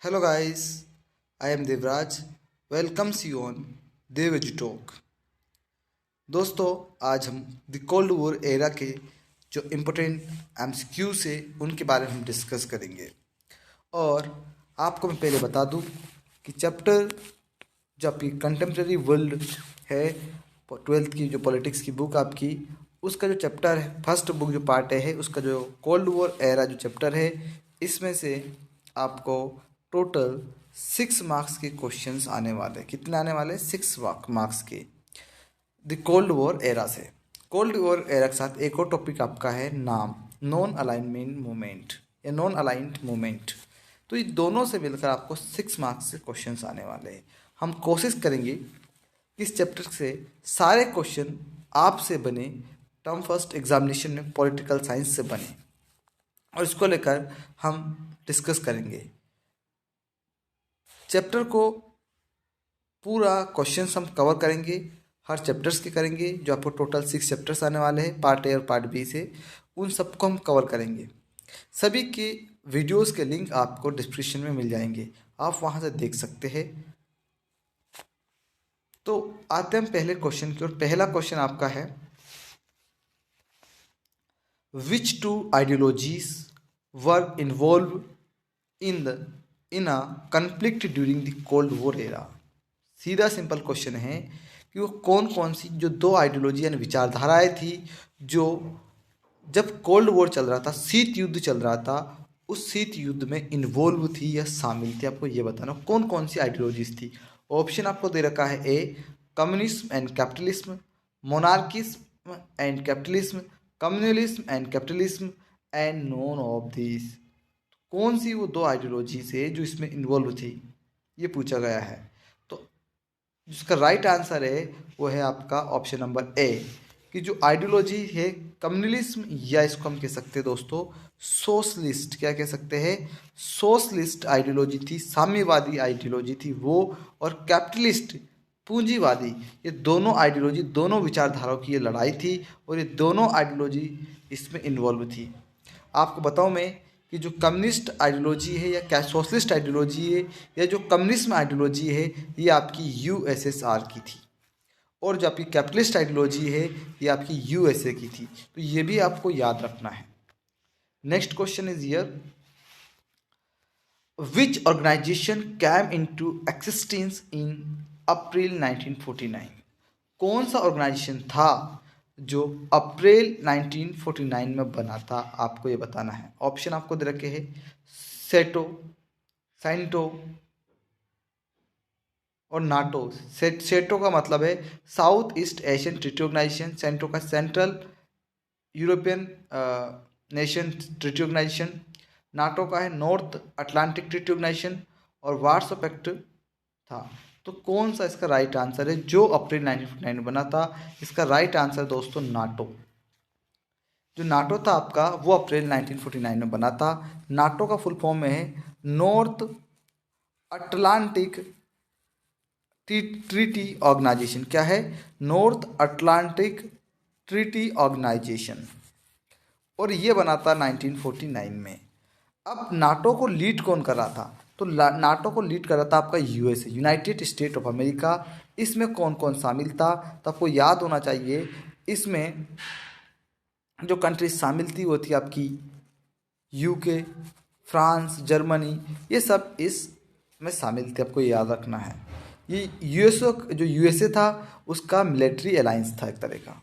Hello guys, I am Devraj. Welcomes you on Dev Talk. दोस्तों आज हम the cold war era के जो इम्पोर्टेंट एमसीक्यू से उनके बारे में हम डिस्कस करेंगे। और आपको मैं पहले बता दूं कि चैप्टर जो आपकी कंटेम्प्रेरी वर्ल्ड है 12th की जो पॉलिटिक्स की बुक आपकी उसका जो चैप्टर है फर्स्ट बुक जो पार्ट है उसका जो कोल्ड वॉर एरा जो चैप्टर है इसमें से आपको टोटल 6 मार्क्स के क्वेश्चंस आने वाले। कितने आने वाले? 6 मार्क्स के द कोल्ड वॉर एरा से। कोल्ड वॉर एरा के साथ एक और टॉपिक आपका है नाम नॉन अलाइनमेंट मूवमेंट या नॉन अलाइंड मूवमेंट। तो ये दोनों से मिलकर आपको 6 मार्क्स के क्वेश्चंस आने वाले हैं। हम कोशिश करेंगे कि इस चैप्टर से सारे क्वेश्चन आपसे बने, टर्म फर्स्ट एग्जामिनेशन में पॉलिटिकल साइंस से बने, और इसको लेकर हम डिस्कस करेंगे। चैप्टर को पूरा क्वेश्चंस हम कवर करेंगे, हर चैप्टर्स के करेंगे। जो आपको टोटल 6 चैप्टर्स आने वाले हैं पार्ट ए और पार्ट बी से, उन सबको हम कवर करेंगे। सभी के वीडियोस के लिंक आपको डिस्क्रिप्शन में मिल जाएंगे, आप वहां से देख सकते हैं। तो आते हैं हम पहले क्वेश्चन की ओर। पहला क्वेश्चन आपका है which two ideologies were involved in a conflict during the cold war era. सीधा सिंपल क्वेश्चन है कि वो कौन कौन सी जो 2 आइडियोलॉजी यानी विचारधाराएं थी जो जब कोल्ड वॉर चल रहा था, शीत युद्ध चल रहा था, उस शीत युद्ध में इन्वॉल्व थी या शामिल थी। आपको ये बताना कौन कौन सी आइडियोलॉजीज थी। ऑप्शन आपको दे रखा है A communism and capitalism, monarchism and capitalism, communalism and capitalism and none of this. कौन सी वो 2 आइडियोलॉजीज है जो इसमें इन्वॉल्व थी, ये पूछा गया है। तो जिसका राइट आंसर है वो है आपका ऑप्शन नंबर ए कि जो आइडियोलॉजी है कम्युनलिज्म, या इसको हम कह सकते हैं दोस्तों सोशलिस्ट। क्या कह सकते हैं? सोशलिस्ट आइडियोलॉजी थी, साम्यवादी आइडियोलॉजी थी वो, और कैपिटलिस्ट पूंजीवादी। ये दोनों आइडियोलॉजी, दोनों विचारधाराओं की ये लड़ाई थी और ये दोनों आइडियोलॉजी इसमें इन्वॉल्व थी। आपको बताऊं मैं कि जो कम्युनिस्ट आइडियोलॉजी है या क्या सोशलिस्ट आइडियोलॉजी है या जो कम्युनिज्म आइडियोलॉजी है ये आपकी यूएसएसआर की थी, और जो आपकी कैपिटलिस्ट आइडियोलॉजी है ये आपकी यूएसए की थी। तो ये भी आपको याद रखना है। Next question is here which organisation came into existence in April 1949। कौन सा ऑर्गेनाइजेशन था जो अप्रैल 1949 में बना था, आपको ये बताना है। ऑप्शन आपको दे रखे हैं सेटो, सैंटो और नाटो। सेटो का मतलब है South east Asian treaty Organisation, CENTO का Central European Nation Treaty Organisation, NATO का है नॉर्थ अटलांटिक ट्रीटी ऑर्गेनाइजेशन, और वार्सो पैक्ट था। तो कौन सा इसका राइट आंसर है जो अप्रैल 1949 में बना था? इसका राइट आंसर दोस्तों नाटो। जो नाटो था आपका वो अप्रैल 1949 में बना था। नाटो का फुल फॉर्म में है नॉर्थ अटलांटिक ट्रीटी ऑर्गेनाइजेशन। क्या है? नॉर्थ अटलांटिक ट्रीटी ऑर्गेनाइजेशन, और ये बना था 1949 में। अब नाटो को लीड कौन कर रहा था? तो नाटो को लीड कर रहा था आपका USA, United state of America. इसमें कौन कौन शामिल था? तो आपको याद होना चाहिए इसमें जो कंट्री शामिल थी वो थी आपकी यूके, फ्रांस, जर्मनी, ये सब इसमें शामिल थे। आपको याद रखना है। ये यूएसए था उसका मिलिट्री अलायंस था एक तरह का।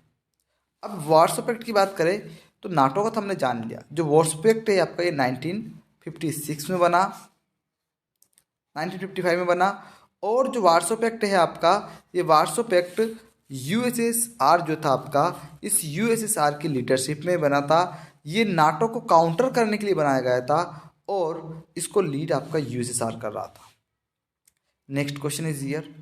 अब वार्सो पैक्ट की बात करें तो नाटो का तो हमने जान लिया। जो वार्सो पैक्ट है आपका ये 1956 में बना, 1955 में बना। और जो वार्सो पैक्ट है आपका, ये वार्सो पैक्ट यूएसएसआर जो था आपका, इस यूएसएसआर की लीडरशिप में बना था। ये नाटो को काउंटर करने के लिए बनाया गया था और इसको लीड आपका यूएसएसआर कर रहा था। Next question is here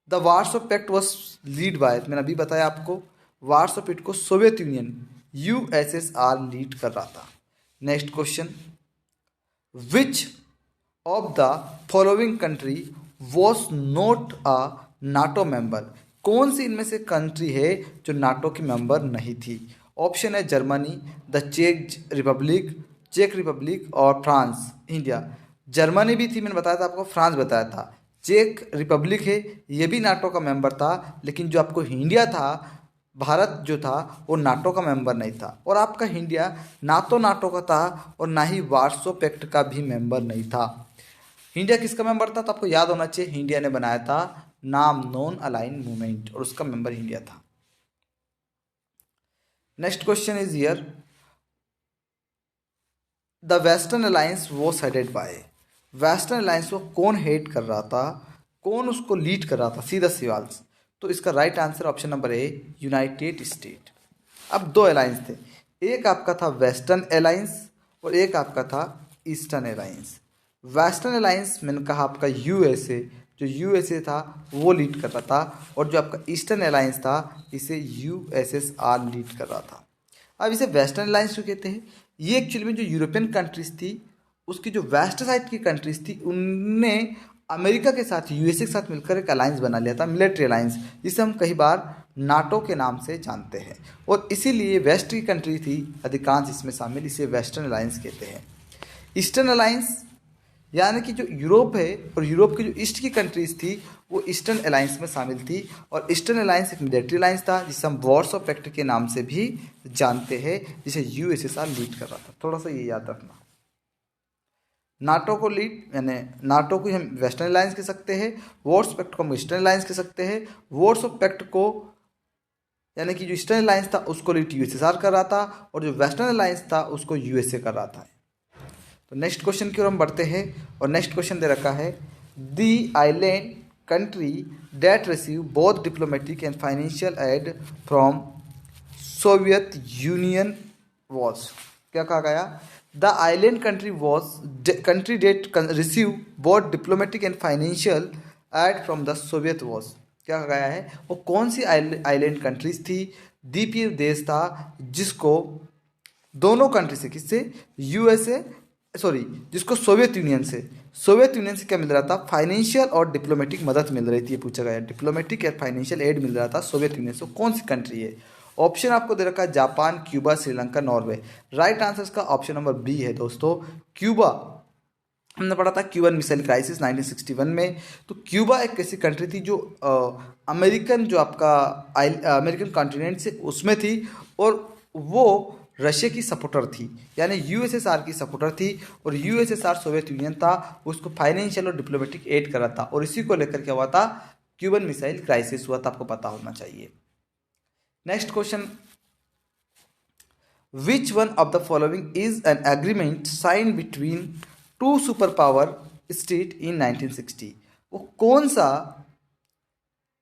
the Warsaw Pact was lead by, मैंने अभी बताया आपको वार्सो पैक्ट को सोवियत यूनियन यूएसएसआर लीड कर रहा था। Next question which of the following country was not a NATO member. कौन सी इनमें से कंट्री है जो नाटो की मेंबर नहीं थी? ऑप्शन है जर्मनी, द चेक रिपब्लिक और फ्रांस, इंडिया। जर्मनी भी थी, मैंने बताया था आपको, फ्रांस बताया था, चेक रिपब्लिक है, ये भी नाटो का मेंबर था, लेकिन जो आपको इंडिया था, भारत जो था, वो नाटो का मेंबर नहीं था। और आपका इंडिया ना तो नाटो का था और ना ही वार्सो पैक्ट का भी मेंबर नहीं था। इंडिया किसका मेंबर था? तो आपको याद होना चाहिए, इंडिया ने बनाया था नाम नॉन अलाइन मूवमेंट और उसका मेंबर इंडिया था। Next question is here, the western alliance was headed by, western alliance को कौन हेड कर रहा था, कौन उसको लीड कर रहा था, सीधा सवाल। तो इसका right answer option number A, United state. अब दो अलायंस थे, एक आपका था वेस्टर्न अलायंस और एक आपका था ईस्टर्न अलायंस। वेस्टर्न अलायंस मैंने कहा आपका यूएसए, जो यूएसए था वो लीड कर रहा था, और जो आपका ईस्टर्न अलायंस था इसे यूएसएसआर लीड कर रहा था। अब इसे वेस्टर्न अलायंस क्यों कहते हैं? ये एक्चुअली में जो यूरोपियन कंट्रीज थी, उसकी जो वेस्ट साइड की कंट्रीज थी, उनने अमेरिका के साथ, यूएसए के साथ मिलकर एक अलायंस बना लिया था, मिलिट्री अलायंस, जिसे हम कई बार नाटो के नाम से जानते हैं। और इसीलिए वेस्ट की कंट्री थी अधिकांश इसमें शामिल, इसे वेस्टर्न अलायंस कहते हैं। ईस्टर्न अलायंस यानी कि जो यूरोप है और यूरोप की जो ईस्ट की कंट्रीज थी वो ईस्टर्न अलायंस में शामिल थी। और ईस्टर्न अलायंस एक मिलिट्री अलायंस था जिसे हम वार्सो पैक्ट के नाम से भी जानते हैं, जिसे यूएसएसआर लीड कर रहा था। थोड़ा सा ये याद रखना, नाटो को लीड, यानी नाटो को हम वेस्टर्न अलायंस कह सकते हैं, वार्सो पैक्ट को हम ईस्टर्न अलायंस कह सकते हैं। वार्सो पैक्ट को यानी कि जो ईस्टर्न अलायंस था उसको लीड यूएसएसआर कर रहा था, और जो वेस्टर्न अलायंस था उसको यूएसए कर रहा था। तो नेक्स्ट क्वेश्चन की ओर हम बढ़ते हैं, और नेक्स्ट क्वेश्चन दे रखा है, the island country that receive both diplomatic and financial aid from Soviet Union was. क्या कहा गया? The island country was country that receive both diplomatic and financial aid from the Soviet was. क्या कहा गया है? वो कौन सी आइलैंड कंट्रीज थी, द्वीपीय देश था, जिसको दोनों कंट्री से, किससे? यूएसए, सॉरी, जिसको सोवियत यूनियन से क्या मिल रहा था? फाइनेंशियल और डिप्लोमेटिक मदद मिल रही थी। ये पूछा गया, डिप्लोमेटिक और फाइनेंशियल एड मिल रहा था सोवियत यूनियन से। कौन सी कंट्री है? ऑप्शन आपको दे रखा है Japan, Cuba, Sri Lanka, Norway. Right answer इसका ऑप्शन नंबर बी है दोस्तों, क्यूबा। हमने पढ़ा था क्यूबन मिसाइल क्राइसिस 1961 में। तो क्यूबा एक ऐसी कंट्री थी जो अमेरिकन, जो आपका अमेरिकन कॉन्टिनेंट से उसमें थी, और वो रशिया की सपोर्टर थी, यानी यूएसएसआर की सपोर्टर थी। और यूएसएसआर सोवियत यूनियन था, उसको फाइनेंशियल और डिप्लोमेटिक एड कर रहा था, और इसी को लेकर क्या हुआ था? क्यूबन मिसाइल क्राइसिस हुआ था, आपको पता होना चाहिए। Next question, which one of the following is an agreement sign between two super power state in 1960? वो कौन सा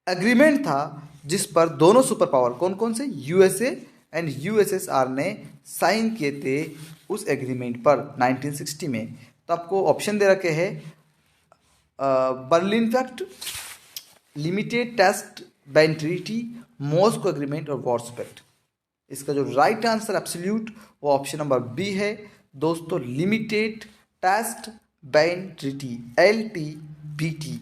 एग्रीमेंट था जिस पर दोनों सुपर पावर, कौन कौन से? यूएसए एंड यूएसएसआर ने साइन किए थे उस एग्रीमेंट पर 1960 में। तो आपको ऑप्शन दे रखे हैं, Berlin Pact, limited test ban treaty, Moscow agreement और वार्सो पैक्ट। इसका जो राइट आंसर एब्सोल्यूट वो ऑप्शन नंबर बी है दोस्तों, limited test ban treaty, LTBT।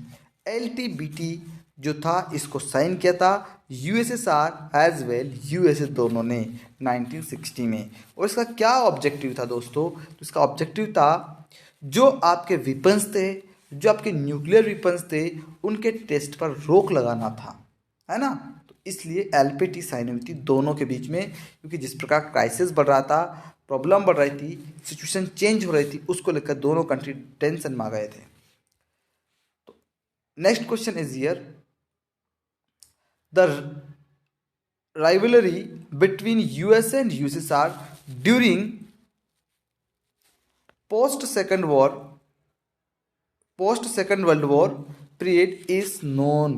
LTBT जो था इसको साइन किया था यूएसएसआर एज वेल यूएसए दोनों ने 1960 में। और इसका क्या ऑब्जेक्टिव था दोस्तों? तो इसका ऑब्जेक्टिव था जो आपके वेपन्स थे, जो आपके न्यूक्लियर वेपन्स थे, उनके टेस्ट पर रोक लगाना था, है ना। तो इसलिए LPT साइन हुई थी दोनों के बीच में, क्योंकि जिस प्रकार क्राइसिस बढ़ रहा था, प्रॉब्लम बढ़ रही थी, सिचुएशन चेंज हो रही थी, उसको लेकर दोनों कंट्री टेंशन में आ गए थे। तो next question is here, the rivalry between USA and USSR during post Second World War period is known।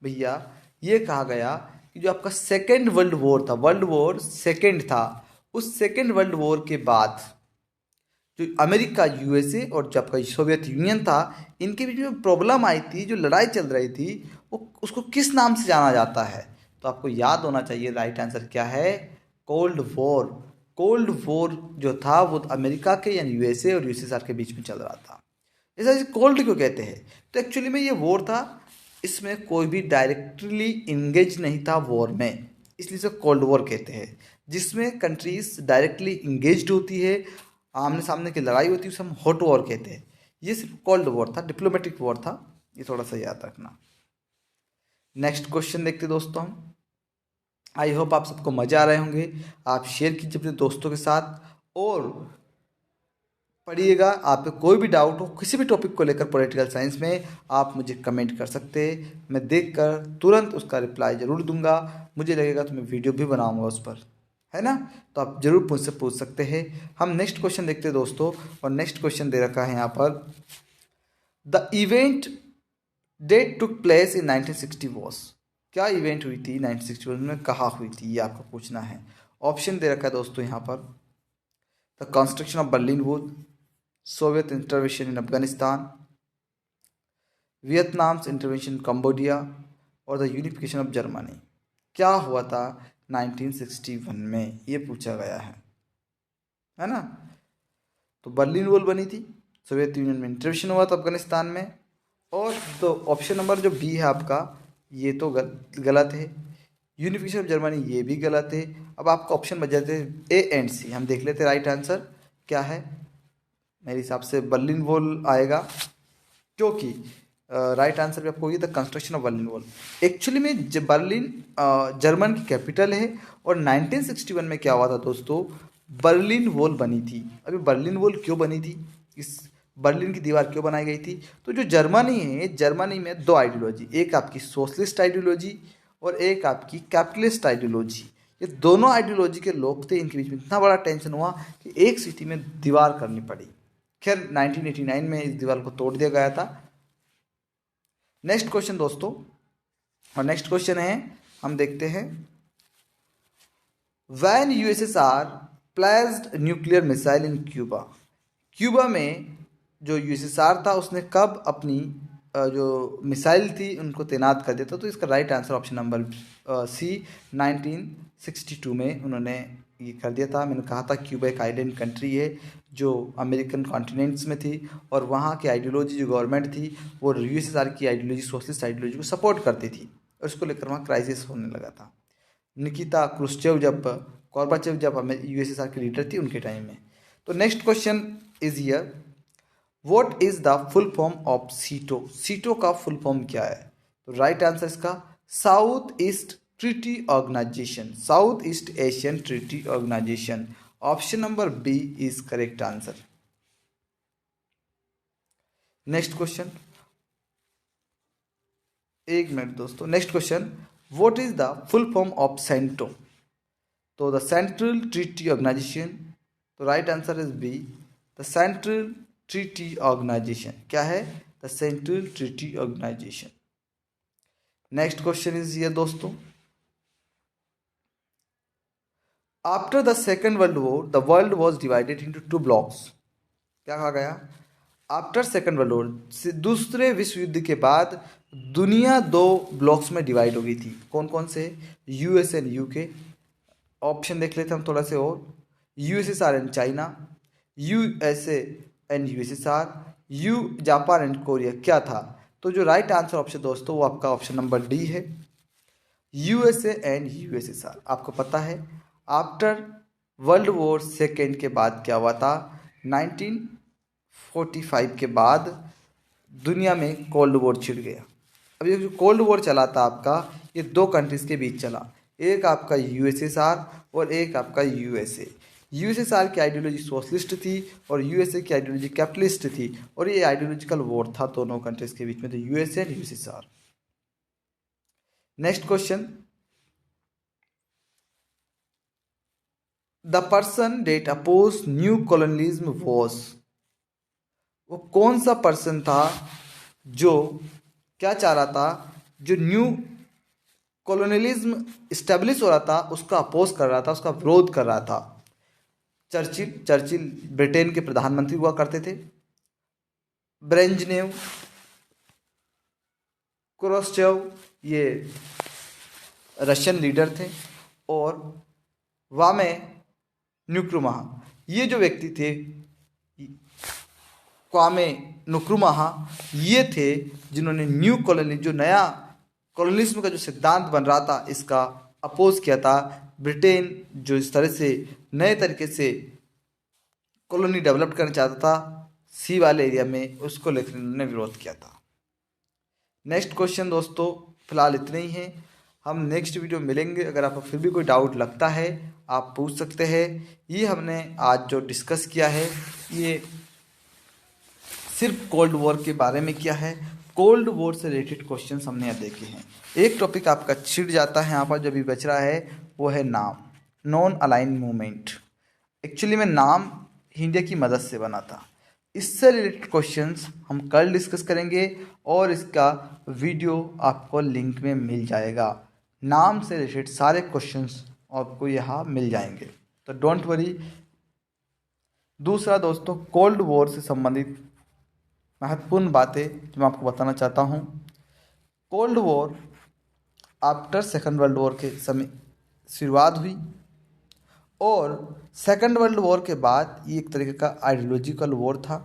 भैया ये कहा गया कि जो आपका सेकेंड वर्ल्ड वॉर था, वर्ल्ड वॉर सेकेंड था, उस सेकेंड वर्ल्ड वॉर के बाद जो अमेरिका, यूएसए और जो आपका सोवियत यूनियन था, इनके बीच में प्रॉब्लम आई थी, जो लड़ाई चल रही थी, वो उसको किस नाम से जाना जाता है? तो आपको याद होना चाहिए राइट आंसर क्या है, कोल्ड वॉर। कोल्ड वॉर जो था वो अमेरिका के यानी यूएसए और यूएसएसआर के बीच में चल रहा था। ऐसा कोल्ड क्यों कहते हैं? तो एक्चुअली में ये वॉर था, इसमें कोई भी डायरेक्टली इंगेज नहीं था वॉर में, इसलिए इसे कोल्ड वॉर कहते हैं। जिसमें कंट्रीज डायरेक्टली इंगेज्ड होती है, आमने सामने की लड़ाई होती है, उसे हम हॉट वॉर कहते हैं। ये सिर्फ कोल्ड वॉर था, डिप्लोमेटिक वॉर था, ये थोड़ा सा याद रखना। नेक्स्ट क्वेश्चन देखते दोस्तों हम। आई होप आप सबको मज़ा आ रहे होंगे। आप शेयर कीजिए अपने दोस्तों के साथ और पढ़िएगा। आपको कोई भी डाउट हो किसी भी टॉपिक को लेकर पॉलिटिकल साइंस में, आप मुझे कमेंट कर सकते हैं। मैं देखकर तुरंत उसका रिप्लाई ज़रूर दूंगा। मुझे लगेगा तो मैं वीडियो भी बनाऊंगा उस पर, है ना। तो आप जरूर मुझसे पूछ सकते हैं। हम नेक्स्ट क्वेश्चन देखते हैं दोस्तों, और नेक्स्ट क्वेश्चन दे रखा है यहाँ पर, the event that took place in 1960 was. क्या इवेंट हुई थी 1961 में, कहाँ हुई थी, ये आपको पूछना है। ऑप्शन दे रखा है दोस्तों यहाँ पर, the construction of Berlin wall, Soviet intervention in Afghanistan, Vietnam's intervention in Cambodia, और द यूनिफिकेशन ऑफ जर्मनी। क्या हुआ था 1961 में, ये पूछा गया है ना। तो बर्लिन वॉल बनी थी, सोवियत यूनियन में इंटरवेंशन हुआ था अफगानिस्तान में, और तो ऑप्शन नंबर जो बी है आपका, ये तो गलत है। यूनिफिकेशन ऑफ जर्मनी ये भी गलत है। अब आपका ऑप्शन बच जाते हैं ए एंड सी। हम देख लेते हैं राइट आंसर क्या है। मेरे हिसाब से बर्लिन वॉल आएगा, क्योंकि राइट आंसर भी आपको ये the construction of Berlin wall. Actually में बर्लिन जर्मन की कैपिटल है, और 1961 में क्या हुआ था दोस्तों, बर्लिन वॉल बनी थी। अभी बर्लिन वॉल क्यों बनी थी, इस बर्लिन की दीवार क्यों बनाई गई थी, तो जो जर्मनी है, जर्मनी में दो आइडियोलॉजी, एक आपकी सोशलिस्ट आइडियोलॉजी और एक आपकी कैपिटलिस्ट आइडियोलॉजी, ये दोनों आइडियोलॉजी के लोग थे। इनके बीच में इतना बड़ा टेंशन हुआ कि एक सिटी में दीवार करनी पड़ी। खैर 1989 में इस दीवार को तोड़ दिया गया था। नेक्स्ट क्वेश्चन दोस्तों, और नेक्स्ट क्वेश्चन है, हम देखते हैं, when USSR placed nuclear missile in Cuba. Cuba में जो यूएसएसआर था उसने कब अपनी जो मिसाइल थी उनको तैनात कर दिया था। तो इसका right answer option number C 1962 में उन्होंने ये कर दिया था। मैंने कहा था क्यूबा एक आइलैंड कंट्री है जो अमेरिकन कॉन्टिनेंट्स में थी, और वहाँ की आइडियोलॉजी जो गवर्नमेंट थी वो यूएसएसआर की आइडियोलॉजी, सोशलिस्ट आइडियोलॉजी को सपोर्ट करती थी, और उसको लेकर वहाँ क्राइसिस होने लगा था। निकिता क्रुश्चेव जब गोर्बाचेव जब यूएसएसआर के लीडर थी उनके टाइम में। तो next question is here, what is the full form of SEATO. SEATO का फुल फॉर्म क्या है, तो राइट आंसर इसका south east treaty organisation, south east Asian treaty organisation. Option number B is correct answer. Next question, एक minute दोस्तों, next question, what is the full form of CENTO. तो the central treaty organization, तो right answer is B the central treaty organization. क्या है, the central treaty organization. Next question is ये दोस्तों, after the second world war the world was divided into two blocks. क्या कहा गया, after second world war, दूसरे विश्व युद्ध के बाद दुनिया दो ब्लॉक्स में डिवाइड हो गई थी। कौन कौन से, यूएस एंड यूके। ऑप्शन देख लेते हैं हम थोड़ा से और, USSR and China, USA and USSR, Japan and Korea. क्या था, तो जो राइट आंसर ऑप्शन दोस्तों वो आपका ऑप्शन नंबर डी है, यूएसए एंड यूएसएसआर। आपको पता है आफ्टर वर्ल्ड वॉर सेकेंड के बाद क्या हुआ था, 1945 के बाद दुनिया में कोल्ड वॉर छिड़ गया। अब ये जो कोल्ड वॉर चला था आपका, ये दो कंट्रीज के बीच चला, एक आपका यूएसएसआर और एक आपका यूएसए। यूएसएसआर की आइडियोलॉजी सोशलिस्ट थी और यूएसए की आइडियोलॉजी कैपिटलिस्ट थी, और ये आइडियोलॉजिकल वॉर था दोनों कंट्रीज के बीच में, तो USA and USSR. Next question, the person that oppose new colonialism was. वो कौन सा पर्सन था जो क्या चाह रहा था, जो न्यू कॉलोनियलिज्म स्टेब्लिश हो रहा था उसका अपोज कर रहा था, उसका विरोध कर रहा था। चर्चिल ब्रिटेन के प्रधानमंत्री हुआ करते थे, ब्रेजनेव, क्रुश्चेव ये रशियन लीडर थे, और वामे नुक्रुमाह ये जो व्यक्ति थे, क्वामे नुक्रुमाह ये थे जिन्होंने न्यू कॉलोनी, जो नया कॉलोनिज्म का जो सिद्धांत बन रहा था इसका अपोज किया था। ब्रिटेन जो इस तरह से नए तरीके से कॉलोनी डेवलप करना चाहता था सी वाले एरिया में उसको लेकर इन्होंने विरोध किया था। नेक्स्ट क्वेश्चन दोस्तों फिलहाल इतने ही हैं, हम नेक्स्ट वीडियो मिलेंगे। अगर आपको फिर भी कोई डाउट लगता है आप पूछ सकते हैं। ये हमने आज जो डिस्कस किया है ये सिर्फ कोल्ड वॉर के बारे में किया है। कोल्ड वॉर से रिलेटेड क्वेश्चंस हमने यहाँ देखे हैं। एक टॉपिक आपका छिड़ जाता है यहाँ पर जो भी बच रहा है वो है नाम, नॉन अलाइन मूवमेंट। एक्चुअली में नाम इंडिया की मदद से बना था। इससे रिलेटेड क्वेश्चंस हम कल डिस्कस करेंगे और इसका वीडियो आपको लिंक में मिल जाएगा। नाम से रिलेटेड सारे क्वेश्चंस आपको यहाँ मिल जाएंगे, तो डोंट वरी। दूसरा दोस्तों कोल्ड वॉर से संबंधित महत्वपूर्ण बातें जो मैं आपको बताना चाहता हूँ। Cold war after second world war के समय शुरुआत हुई और सेकंड वर्ल्ड वॉर के बाद ये एक तरीके का आइडियोलॉजिकल वॉर था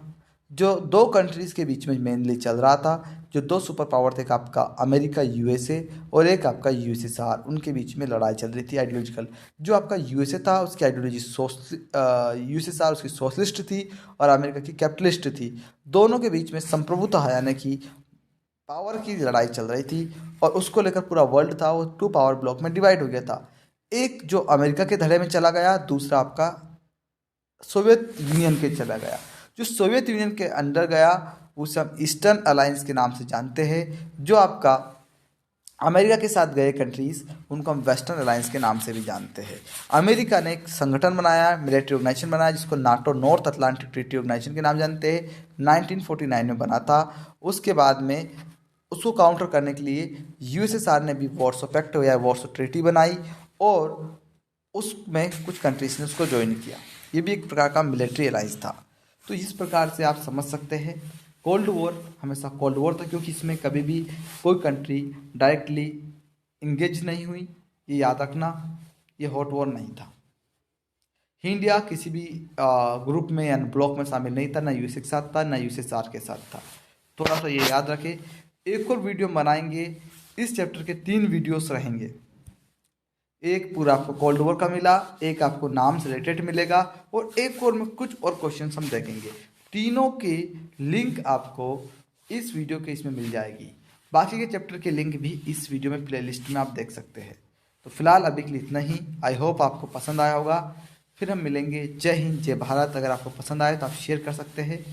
जो दो कंट्रीज़ के बीच में मेनली चल रहा था। जो दो सुपर पावर थे, एक आपका अमेरिका यूएसए और एक आपका यूएसएसआर, उनके बीच में लड़ाई चल रही थी आइडियोलॉजिकल। जो आपका यूएसए था उसकी आइडियोलॉजी यूएसएसआर उसकी सोशलिस्ट थी और अमेरिका की कैपिटलिस्ट थी। दोनों के बीच में संप्रभुता यानी कि पावर की लड़ाई चल रही थी और उसको लेकर पूरा वर्ल्ड था वो टू पावर ब्लॉक में डिवाइड हो गया था। एक जो अमेरिका के धड़े में चला गया, दूसरा आपका सोवियत यूनियन के चला गया। जो सोवियत यूनियन के अंडर गया उसे हम ईस्टर्न अलायंस के नाम से जानते हैं। जो आपका अमेरिका के साथ गए कंट्रीज़ उनको हम वेस्टर्न अलायंस के नाम से भी जानते हैं। अमेरिका ने एक संगठन बनाया, मिलिट्री ऑर्गेनाइजेशन बनाया जिसको NATO, North Atlantic treaty organization के नाम जानते हैं। 1949 में बना था। उसके बाद में उसको काउंटर करने के लिए यूएसएसआर ने भी वार्सो पैक्ट या वार्सो ट्रीटी बनाई और उसमें कुछ कंट्रीज ने उसको ज्वाइन किया। ये भी एक प्रकार का मिलिट्री अलायंस था। तो इस प्रकार से आप समझ सकते हैं कोल्ड वॉर हमेशा कोल्ड वॉर था क्योंकि इसमें कभी भी कोई कंट्री डायरेक्टली इंगेज नहीं हुई। ये याद रखना, ये हॉट वॉर नहीं था। इंडिया किसी भी ग्रुप में या ब्लॉक में शामिल नहीं था, ना यूएसए के साथ था ना यूएसएसआर के साथ था। थोड़ा सा ये याद रखें। एक और वीडियो बनाएंगे, इस चैप्टर के 3 वीडियोस रहेंगे। एक पूरा आपको कोल्ड वॉर का मिला, एक आपको नाम से रिलेटेड मिलेगा और एक और में कुछ और क्वेश्चंस हम देखेंगे। तीनों के लिंक आपको इस वीडियो के इसमें मिल जाएगी। बाकी के चैप्टर के लिंक भी इस वीडियो में प्लेलिस्ट में आप देख सकते हैं। तो फिलहाल अभी के लिए इतना ही। आई होप आपको पसंद आया होगा। फिर हम मिलेंगे। जय हिंद, जय भारत। अगर आपको पसंद आए तो आप शेयर कर सकते हैं।